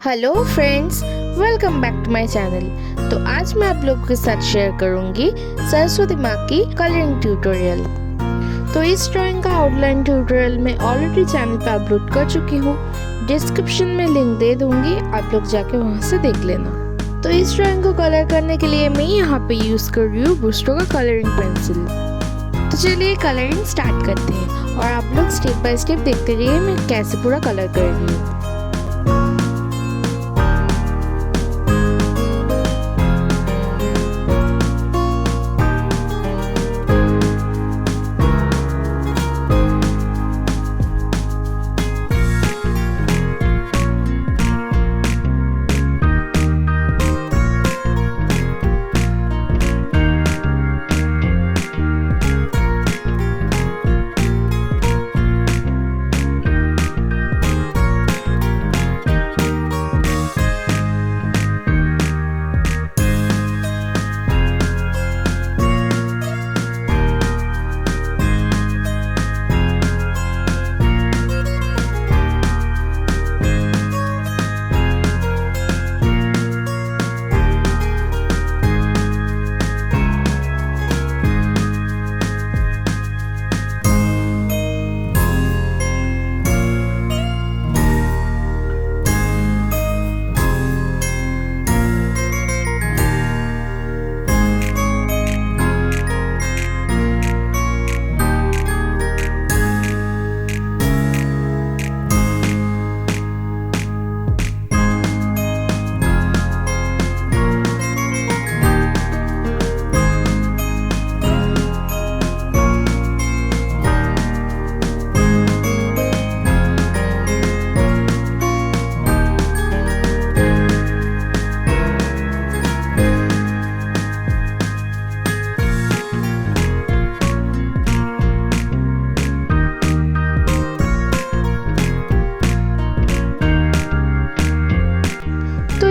Hello friends, welcome back to my channel. तो आज मैं आप लोगों के साथ शेयर करूंगी सरस्वती माँ की कलरिंग ट्यूटोरियल। तो इस ड्राइंग का आउटलाइन ट्यूटोरियल मैं ऑलरेडी चैनल पे अपलोड कर चुकी हूँ। डिस्क्रिप्शन में लिंक दे दूंगी, आप लोग जाके वहाँ से देख लेना। तो इस ड्राइंग को कलर करने के लिए मैं यहाँ पे यूज़ कर रही हूँ बुस्टो का कलरिंग पेंसिल। तो चलिए कलरिंग स्टार्ट करते हैं और आप लोग स्टेप बाय स्टेप देखते रहिए मैं कैसे पूरा कलर कर रही हूँ।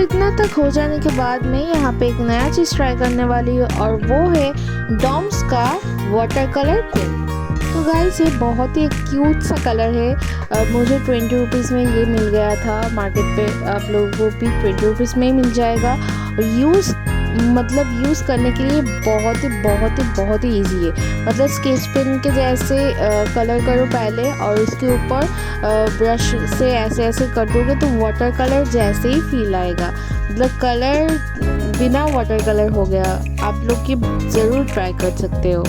इतना तक हो जाने के बाद मैं यहाँ पे एक नया चीज़ ट्राई करने वाली हूँ और वो है डॉम्स का वाटर कलर पेन। तो गाइस ये बहुत ही क्यूट सा कलर है। मुझे 20 रुपीज़ में ये मिल गया था मार्केट पे, आप लोगों को भी 20 रुपीज़ में ही मिल जाएगा। और यूज़ करने के लिए बहुत ही ईजी है। मतलब स्केच पेन के जैसे कलर करो पहले और उसके ऊपर ब्रश से ऐसे कर दोगे तो वाटर कलर जैसे ही फील आएगा। मतलब कलर बिना वाटर कलर हो गया। आप लोग ये ज़रूर ट्राई कर सकते हो।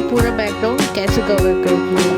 पूरा बैकग्राउंड कैसे कवर करूँगी।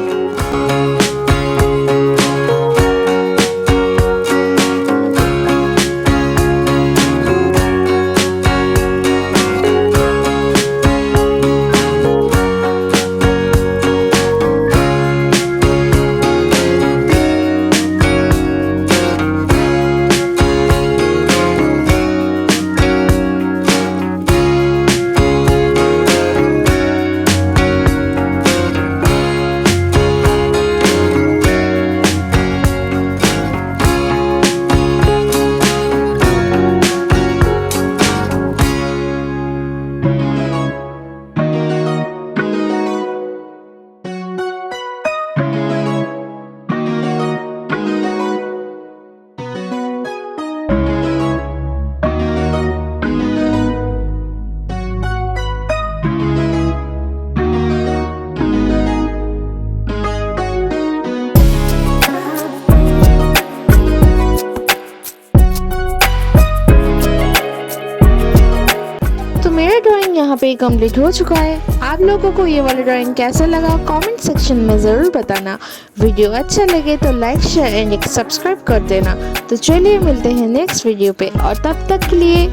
मेरा ड्राइंग यहाँ पे कंप्लीट हो चुका है। आप लोगों को ये वाला ड्राइंग कैसा लगा कमेंट सेक्शन में ज़रूर बताना। वीडियो अच्छा लगे तो लाइक शेयर एंड एक सब्सक्राइब कर देना। तो चलिए मिलते हैं नेक्स्ट वीडियो पे, और तब तक के लिए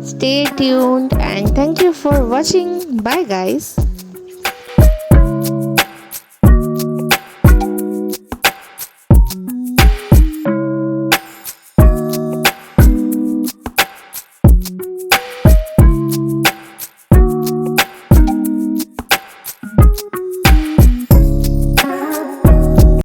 stay tuned and thank you for watching. Bye guys.